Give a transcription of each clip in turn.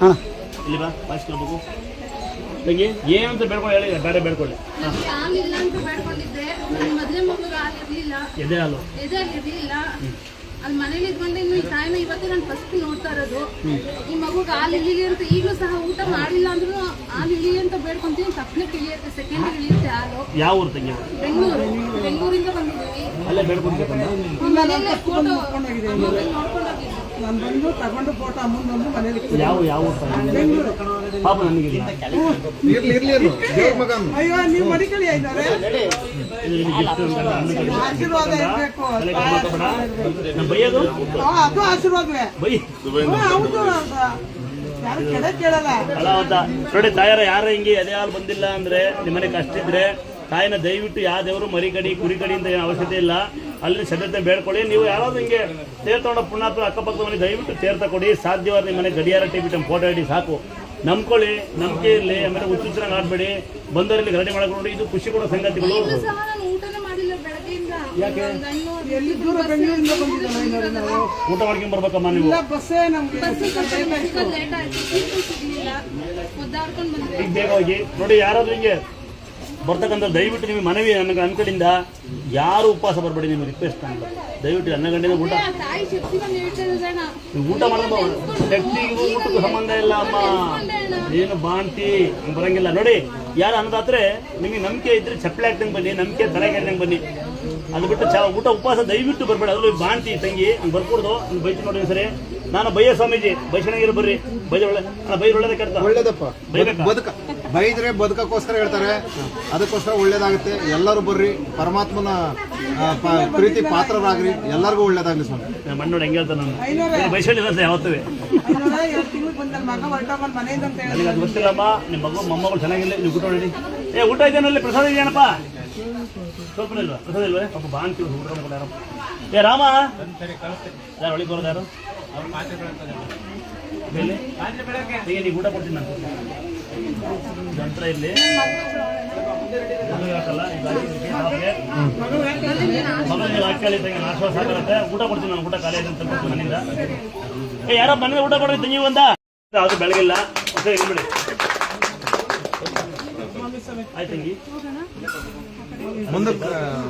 ಹಾಂ ಇಲ್ಲಿ ಬಾ ಬಾಯಿಸ್ಕೊಳ್ಬೇಕು ತಂಗಿ ಏನಂತ ಬೇಡ್ಕೊಂಡು ಹೇಳಿ ಬೇರೆ ಬೇಡ್ಕೊಳ್ಳಿ ಹಾಲಿಲ್ಲ ಅಂತ ಬೇಡ್ಕೊಂಡಿದ್ದೆ. ನನ್ನ ಮದುವೆ ಮಗುಗೆ ಹಾಲು ಇರಲಿಲ್ಲ, ಎದೆ ಹಾಲು ಇರಲಿಲ್ಲ. ಅಲ್ಲಿ ಮನೇಲಿ ಇದ್ಕೊಂಡು ಇನ್ನು ಈ ತಾಯಿನ ಇವತ್ತೇ ನಾನು ಫಸ್ಟ್ ನೋಡ್ತಾ ಇರೋದು. ಈ ಮಗುಗೆ ಹಾಲು ಇಳಿಲಿ ಅಂತ ಈಗಲೂ ಸಹ ಊಟ ಮಾಡಿಲ್ಲ ಅಂದ್ರೂ ಹಾಲು ಇಳಿಲಿ ಅಂತ ಬೇಡ್ಕೊಂತೀನಿ. ತಪ್ಪನೆ ಇಳಿಯುತ್ತೆ, ಸೆಕೆಂಡ್ ಇಳಿಯುತ್ತೆ ಹಾಲು. ಯಾವ ಊರು ತಂಗಿ? ಬೆಂಗಳೂರಿಂದ ಬಂದಿದ್ದೀವಿ. ಅಲ್ಲೇ ಬೇಡ್ಕೊಂಡು ಮನೆಯಲ್ಲೇ ಫೋಟೋ ನೋಡ್ಕೊಂಡೋಗಿದ್ವಿ. ನಾನು ಬಂದು ತಗೊಂಡು ಫೋಟೋ ಅಮ್ಮನ ಬಂದು ಮನೇಲಿ ಯಾವ ಪಾಪ ನನಗೆ ಅಯ್ಯೋ ನೀವು ಮಡಿಕಳಿ ಇದ್ದಾರೆ ಆಶೀರ್ವಾದ ಇರಬೇಕು. ಬೈಯೋದು ಅದು ಆಶೀರ್ವಾದವೇ. ಹೌದು, ಯಾರು ಕೆಡ ಕೇಳಲ್ಲ. ನೋಡಿ ತಾಯಾರ ಯಾರ ಹಿಂಗೆ ಎದೆ ಹಾಲು ಬಂದಿಲ್ಲ ಅಂದ್ರೆ ನಿಮ್ಮನೆ ಕಷ್ಟ ಇದ್ರೆ ತಾಯಿನ ದಯವಿಟ್ಟು ಯಾವ ದೇವರು ಮರಿ ಕಡಿ ಕುರಿ ಕಡಿ ಅಂತ ಏನು ಅವಶ್ಯಕತೆ ಇಲ್ಲ. ಅಲ್ಲಿ ಶ್ರದ್ಧತೆ ಬೇಡ್ಕೊಳ್ಳಿ. ನೀವು ಯಾರಾದ್ರೂ ಹಿಂಗೆ ತೇರ್ ತಗೊಂಡ ಪುಣ್ಯಾತ್ಮ ಅಕ್ಕಪಕ್ಕದ ಮನೆ ದಯವಿಟ್ಟು ತೀರ್ಥ ಕೊಡಿ. ಸಾಧ್ಯವಾದ ನಿಮ್ಮ ಮನೆ ಗಡಿಯಾರ ಟಿಬಿಟ್ಟು ಫೋಟೋ ಇಡಿ ಸಾಕು. ನಂಬ್ಕೊಳ್ಳಿ, ನಂಬಿಕೆ ಇರಲಿ. ಆಮೇಲೆ ಹುಚ್ಚುಚ್ಚರಾಗಿ ಆಡ್ಬೇಡಿ. ಬಂದವರಲ್ಲಿ ಗರಡಿ ಮಾಡಕ್ಕೆ ನೋಡಿ. ಇದು ಖುಷಿ ಕೊಡೋ ಸಂಗತಿಗಳು. ಯಾಕೆ ದೂರ ಬೆಂಗಳೂರಿಂದ ಬಂದಿದ್ದಾರೆ ನಾವು ಊಟ ಮಾಡ್ಕೊಂಡ್ ಬರ್ಬೇಕಮ್ಮ ನೀವು? ಬಸ್ಸೇ ನಮ್ಗೆ ಈಗ ಬೇಗ ಹೋಗಿ ನೋಡಿ. ಯಾರಾದ್ರೂ ಹಿಂಗೆ ಬರ್ತಕ್ಕಂಥ ದಯವಿಟ್ಟು ನಿಮಗೆ ಮನವಿ ನನಗೆ ನನ್ನ ಕಡೆಯಿಂದ ಯಾರು ಉಪವಾಸ ಬರಬೇಡಿ. ನಿಮ್ಗೆ ರಿಕ್ವೆಸ್ಟ್ ಅಂತ ದಯವಿಟ್ಟು 12 ಗಂಟೆಯಿಂದ ಊಟ ಮಾಡೋದು ಶಕ್ತಿಗೂ ಊಟಕ್ಕೂ ಸಂಬಂಧ ಇಲ್ಲ ಅಮ್ಮ. ಏನು ಬಾಂತಿ ಬರಂಗಿಲ್ಲ ನೋಡಿ. ಯಾರು ಅನ್ನದಾತ್ರೆ ನಿಮಗೆ ನಂಬಿಕೆ ಇದ್ರೆ ಚಪ್ಪಲಿ ಹಾಕ್ದಂಗೆ ಬನ್ನಿ, ನಂಬಿಕೆ ತಲೆ ಕೆಡ್ದಂಗೆ ಬನ್ನಿ. ಅದು ಬಿಟ್ಟು ಊಟ ಉಪವಾಸ ದಯವಿಟ್ಟು ಬರಬೇಡ. ಅದ್ರಲ್ಲಿ ಬಾಂತಿ ತಂಗಿ ಬರ್ಕೊಡ್ದು ಬೈತು ನೋಡಿ ಸರಿ. ನಾನು ಬಯ್ಯ ಸ್ವಾಮೀಜಿ ಬೈಸಣಗಿರು ಬರ್ರಿ. ಬೈದ ಒಳ್ಳೆದ ಕೆಟ್ಟ ಒಳ್ಳೇದಪ್ಪ. ಬದುಕ ಬೈದ್ರೆ ಬದುಕಕ್ಕೋಸ್ಕರ ಹೇಳ್ತಾರೆ, ಅದಕ್ಕೋಸ್ಕರ ಒಳ್ಳೇದಾಗುತ್ತೆ. ಎಲ್ಲರೂ ಬರ್ರಿ, ಪರಮಾತ್ಮನ ಪ್ರೀತಿ ಪಾತ್ರರಾಗ್ರಿ, ಎಲ್ಲರಿಗೂ ಒಳ್ಳೇದಾಗ್ಲಿ ಸ್ವಾಮಿ. ಮಣ್ಣೋಡಿ ಹೆಂಗೆ ಹೇಳ್ತಾನೆ ನಾನು ಬೈಸಣಿಲ್ಲ ಯಾವತ್ತೂ ನನಗೆ ಅದು ಗೊತ್ತಿಲ್ಲಮ್ಮ. ನಿಮ್ಮ ಮಗು ಮೊಮ್ಮಗಳು ಚೆನ್ನಾಗಿಲ್ಲ. ನೀವು ಊಟ ನೋಡಿ. ಊಟ ಇದೆನಲ್ಲಿ ಪ್ರಸಾದ ಇದೆಯೇನಪ್ಪ? ಸ್ವಲ್ಪ ಇಲ್ವಾ ಪ್ರಸಾದ ಇಲ್ವೇ? ಪಾಪ ಬಾಂತಿ ಊಟ ಯಾರು? ರಾಮ ಯಾರು ಒಳಗೆ ಬರೋದು? ಯಾರು ಈಗ ಊಟ ಕೊಡ್ತೀನಿ ನಾನು. ನಂತರ ಇಲ್ಲಿ ಹಾಕಲ್ಲ ಮಗನಿಗೆ ಹಾಕಿ ಆಶ್ವಾಸ ಆಗುತ್ತೆ. ಊಟ ಕೊಡ್ತೀನಿ ನಾನು. ಊಟ ಖಾಲಿ ಆಯ್ತು ಅಂತ ಮನೆಯಿಂದ. ಯಾರೋ ಮನೇಲಿ ಊಟ ಕೊಡ್ರಿ ತಂಗಿ ಒಂದ. ಅದು ಬೆಳಗಿಲ್ಲ ಬಿಡಿ. ಆಯ್ತು ತಂಗಿ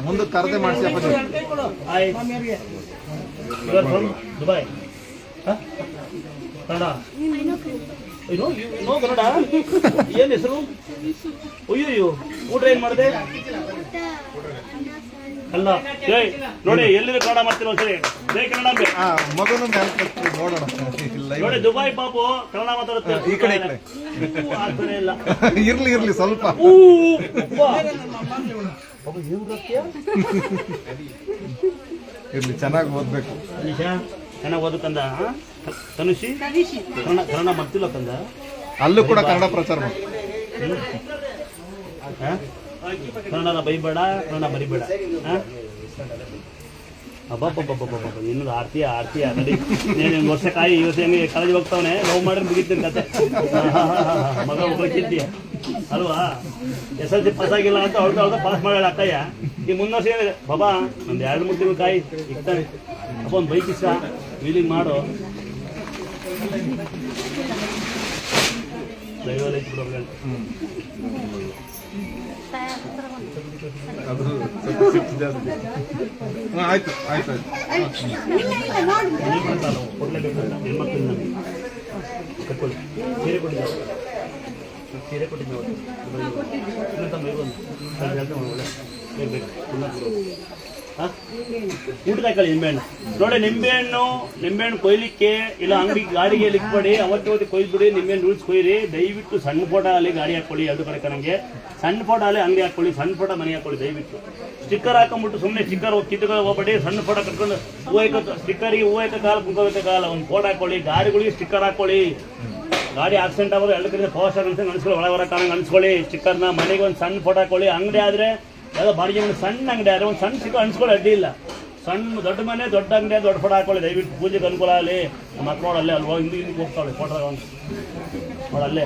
ಮುಂದೆ ಕರದೆ ಮಾಡಿಸಿ. ದುಬೈ ಕನ್ನಡ ನೋ ಕನ್ನಡ ಏನ್ ಹೆಸರು? ಅಯ್ಯೋ ಊಟ ಏನ್ ಮಾಡಿದೆ? ಅಲ್ಲ ನೋಡಿ ಎಲ್ಲಿದೆ ಕನ್ನಡ ಮಾಡ್ತೀವಿ ಸರಿ. ಜೈ ಕನ್ನಡ ಮಗನು ನೋಡೋಣ ನೋಡಿ. ದುಬೈ ಪಾಪು ಕನ್ನಡ ಮಾತಾಡುತ್ತೆ. ಈ ಕಡೆ ಇಲ್ಲ ಇರ್ಲಿ ಸ್ವಲ್ಪ ಇರ್ಲಿ. ಚೆನ್ನಾಗಿ ಓದ್ಬೇಕು. ಚೆನ್ನಾಗಿ ಓದಕ್ಕಂದ ತನುಷಿ ಕನ್ನಡ ಮಾಡ್ತಿಲ್ಲ ಕಂದ. ಅಲ್ಲೂ ಕೂಡ ಕನ್ನಡ ಪ್ರಚಾರ ಮಾಡಿ. ಕನ್ನಡನ ಬೈಬೇಡ, ಕನ್ನಡ ಬರಿಬೇಡ. ಇನ್ನೊಂದು ಆಡ್ತೀಯ ನಡಿ. ನೀನು ವರ್ಷ ಕಾಯಿ ಇವತ್ತು ಹೆಂಗೆ ಕಾಲೇಜ್ ಹೋಗ್ತಾವನೆ. ಲವ್ ಮಾಡ್ರೆ ಮುಗಿತೀನಿ ಕತೆ. ಮಗ ಹೋಗ್ಬೇಕಿದ್ದೀಯ ಅಲ್ವಾ? SLC ಪಾಸ್ ಆಗಿಲ್ಲ ಅಂತ ಅವ್ರದ್ದು ಪಾಸ್ ಮಾಡೋಣ ಅಕ್ಕಯ್ಯ. ಈ ಮುಂದರ್ಷ ಏನಿದೆ ಬಾಬಾ ಒಂದು 2-3 ತಿಂಗಳು ಕಾಯಿ ಇಕ್ತಾನೆ. ಅಪ್ಪ ಒಂದು ಬೈಕ್ ಇಷ್ಟ ವೀಲಿಂಗ್ ಮಾಡು. ದೈವಲ್ಲಿ ಆಯ್ತು ಆಯ್ತು ಕೊಡ್ಲೇಬೇಕು. ಹೆಣ್ಮಕ್ಳು ಕಟ್ಕೊಳ್ಳಿ. ಸೀರೆ ಕೊಟ್ಟಿದ್ದ ಸೀರೆ ಕೊಟ್ಟಿದ್ದ ಊಟದ ಹಾಕೊಳ್ಳಿ ನಿಂಬೆಹಣ್ಣು ನೋಡಿ. ನಿಂಬೆಹಣ್ಣು ಕೊಯ್ಲಿಕ್ಕೆ ಇಲ್ಲ ಅಂಗಡಿ ಗಾಡಿಗೆ ಇಕ್ಬೇಡಿ. ಅವತ್ತು ಕೊಯ್ದ್ಬಿಡಿ. ನಿಂಬೆಹಣ್ಣು ಉಳಿಸಿ ಕೊಯ್ರಿ. ದಯವಿಟ್ಟು ಸಣ್ಣ ಫೋಟೋ ಅಲ್ಲಿ ಗಾಡಿ ಹಾಕೊಳ್ಳಿ. 2 ಕಡೆ ಕಣಂಗೆ ಸಣ್ಣ ಫೋಟೋ ಅಲ್ಲಿ ಅಂಗಡಿ ಹಾಕೊಳ್ಳಿ. ಸಣ್ಣ ಫೋಟೋ ಮನೆ ಹಾಕೊಳ್ಳಿ. ದಯವಿಟ್ಟು ಸ್ಟಿಕ್ಕರ್ ಹಾಕೊಂಡ್ಬಿಟ್ಟು ಸುಮ್ಮನೆ ಸ್ಟಿಕ್ಕರ್ ಕಿತ್ತುಗಳು ಹೋಗ್ಬೇಡಿ. ಸಣ್ಣ ಫೋಟೋ ಕಟ್ಕೊಂಡು ಸ್ಟಿಕ್ಕರಿಗೆ ಹೂವು ಐತೆ ಕಾಲ ಕುಂಕೋಬೇಕು ಕಾಲ. ಒಂದು ಫೋಟೋ ಹಾಕೊಳ್ಳಿ. ಗಾಡಿಗಳಿಗೆ ಸ್ಟಿಕ್ಕರ್ ಹಾಕೊಳ್ಳಿ. ಗಾಡಿ ಆಕ್ಸಿಡೆಂಟ್ ಆಗೋದು 2 ಕಡೆ ಪವರ್ ಅನ್ಸ್ಕೊಳ್ಳಿ. ಒಳವರ ಕಾಣಂಗೆ ಅನ್ಸ್ಕೊಳ್ಳಿ. ಸ್ಟಿಕ್ಕರ್ನ ಮನೆಗೆ ಒಂದು ಸಣ್ಣ ಫೋಟೋ ಹಾಕೊಳ್ಳಿ. ಅಂಗಡಿ ಆದರೆ ಯಾವುದೋ ಬಾಡಿಗೆ ಮನೆ ಸಣ್ಣ ಅಂಗಡಿ ಆದರೆ ಒಂದು ಸಣ್ಣ ಸ್ಟಿಕ್ಕರ್ ಅನ್ಸ್ಕೊಳ್ಳಿ. ಅಡ್ಡಿ ಇಲ್ಲ. ಸಣ್ಣ ದೊಡ್ಡ ಮನೆ ದೊಡ್ಡ ಅಂಗಡಿ ದೊಡ್ಡ ಫೋಟೋ ಹಾಕೊಳ್ಳಿ. ದಯವಿಟ್ಟು ಪೂಜೆಗೆ ಅನುಕೂಲ ಆಗಲಿ. ಮಕ್ಕಳು ಅಲ್ಲೇ ಅಲ್ಲಿ ಹಿಂದೆ ಹೋಗ್ತಾಳೆ ಫೋಟೋ ನೋಡಲ್ಲೇ.